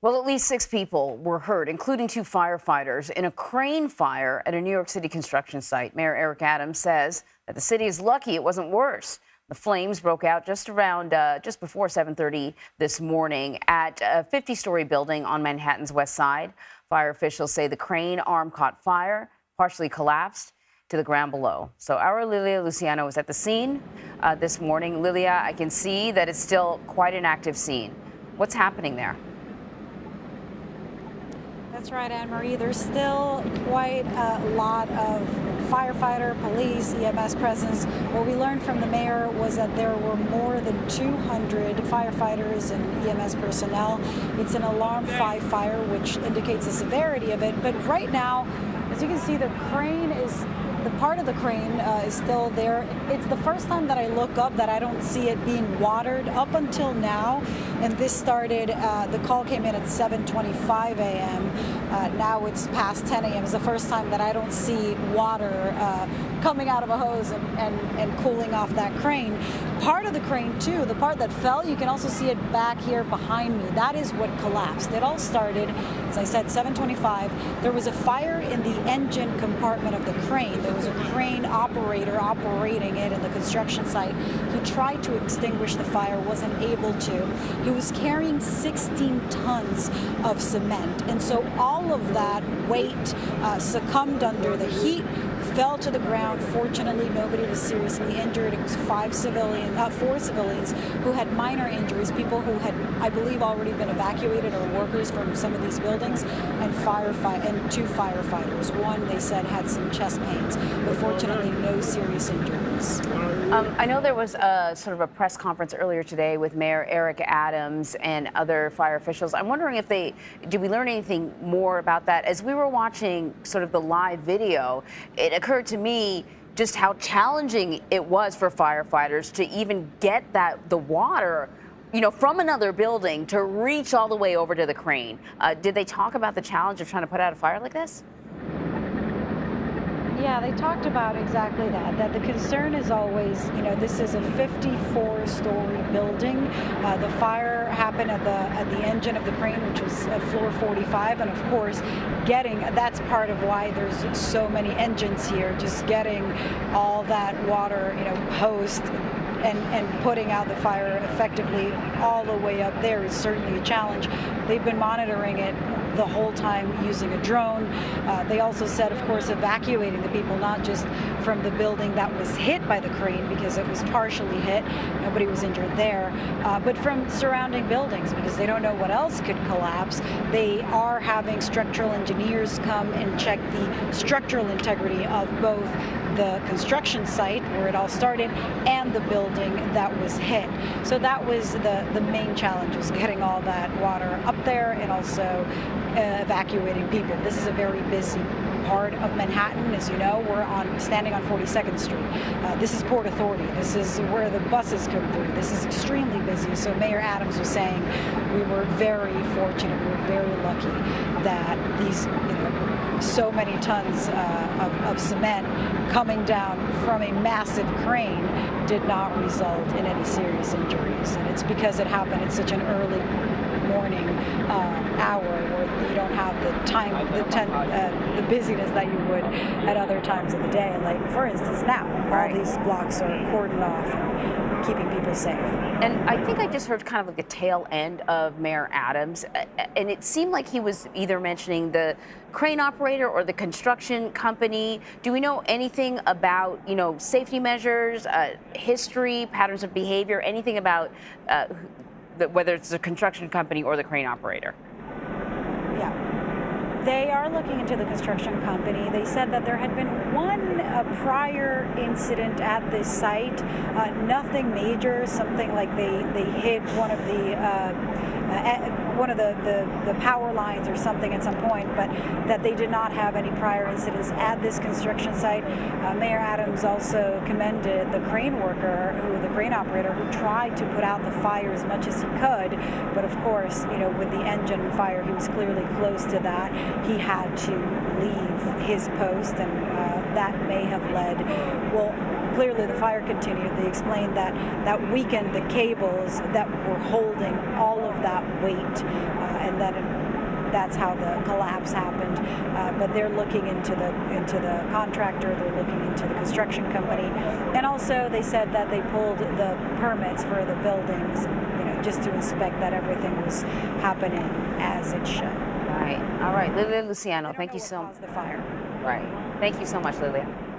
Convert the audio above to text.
Well, at least 6 people were hurt, including 2 firefighters, in a crane fire at a New York City construction site. Mayor Eric Adams says that the city is lucky it wasn't worse. The flames broke out just before 7:30 this morning at a 50-story building on Manhattan's West Side. Fire officials say the crane arm caught fire, partially collapsed to the ground below. So our Lilia Luciano was at the scene this morning. Lilia, I can see that it's still quite an active scene. What's happening there? That's right, Anne-Marie. There's still quite a lot of firefighter, police, EMS presence. What we learned from the mayor was that there were more than 200 firefighters and EMS personnel. It's an alarm 5 fire, which indicates the severity of it. But right now, as you can see, the part of the crane is still there. It's the first time that I look up that I don't see it being watered up until now. And this started, the call came in at 7:25 a.m. Now it's past 10 a.m. It's the first time that I don't see water coming out of a hose and cooling off that crane. Part of the crane too, the part that fell, you can also see it back here behind me. That is what collapsed. It all started, as I said, 7:25. There was a fire in the engine compartment of the crane. There was a crane operator operating it in the construction site. He tried to extinguish the fire, wasn't able to. He was carrying 16 tons of cement. And so all of that weight succumbed under the heat, fell to the ground. Fortunately, nobody was seriously injured. It was 4 civilians who had minor injuries, people who had, I believe, already been evacuated or workers from some of these buildings, and 2 firefighters. One, they said, had some chest pains, but fortunately, no serious injuries. I know there was a sort of a press conference earlier today with Mayor Eric Adams and other fire officials. I'm wondering if did we learn anything more about that? As we were watching sort of the live video, it occurred to me just how challenging it was for firefighters to even get the water, from another building to reach all the way over to the crane. Did they talk about the challenge of trying to put out a fire like this? Yeah, they talked about exactly that the concern is always, this is a 54-story building. The fire happened at the engine of the crane, which was at floor 45. And of course, that's part of why there's so many engines here, just getting all that water, hosed and putting out the fire effectively all the way up there is certainly a challenge. They've been monitoring it the whole time using a drone. They also said, of course, evacuating the people, not just from the building that was hit by the crane, because it was partially hit, nobody was injured there, but from surrounding buildings, because they don't know what else could collapse. They are having structural engineers come and check the structural integrity of both the construction site where it all started and the building that was hit. So that was the main challenge, was getting all that water up there and also evacuating people. This is a very busy part of Manhattan. As you know, we're standing on 42nd Street. This is Port Authority. This is where the buses come through. This is extremely busy. So Mayor Adams was saying we were very fortunate, we were very lucky that these, so many tons of cement coming down from a massive crane did not result in any serious injuries. And it's because it happened at such an early morning hour where you don't have the busyness that you would at other times of the day. Like, for instance, now, all these blocks are cordoned off and keeping people safe. And I think I just heard kind of like the tail end of Mayor Adams, and it seemed like he was either mentioning the crane operator or the construction company. Do we know anything about, safety measures, history, patterns of behavior, anything about whether it's the construction company or the crane operator? Yeah, they are looking into the construction company. They said that there had been one prior incident at this site, nothing major, something like they hit one of the power lines or something at some point, but that they did not have any prior incidents at this construction site. Mayor Adams also commended the crane worker, the crane operator, who tried to put out the fire as much as he could, but of course, with the engine fire, he was clearly close to that. He had to leave his post, and that may have led, clearly the fire continued. They explained that weakened the cables that were holding all of that weight, and that's how the collapse happened. But they're looking into the contractor, they're looking into the construction company, and also they said that they pulled the permits for the buildings, just to inspect that everything was happening as it should. Right. All right, Lilia Luciano, thank you so much. The fire. Right. Thank you so much, Lilia.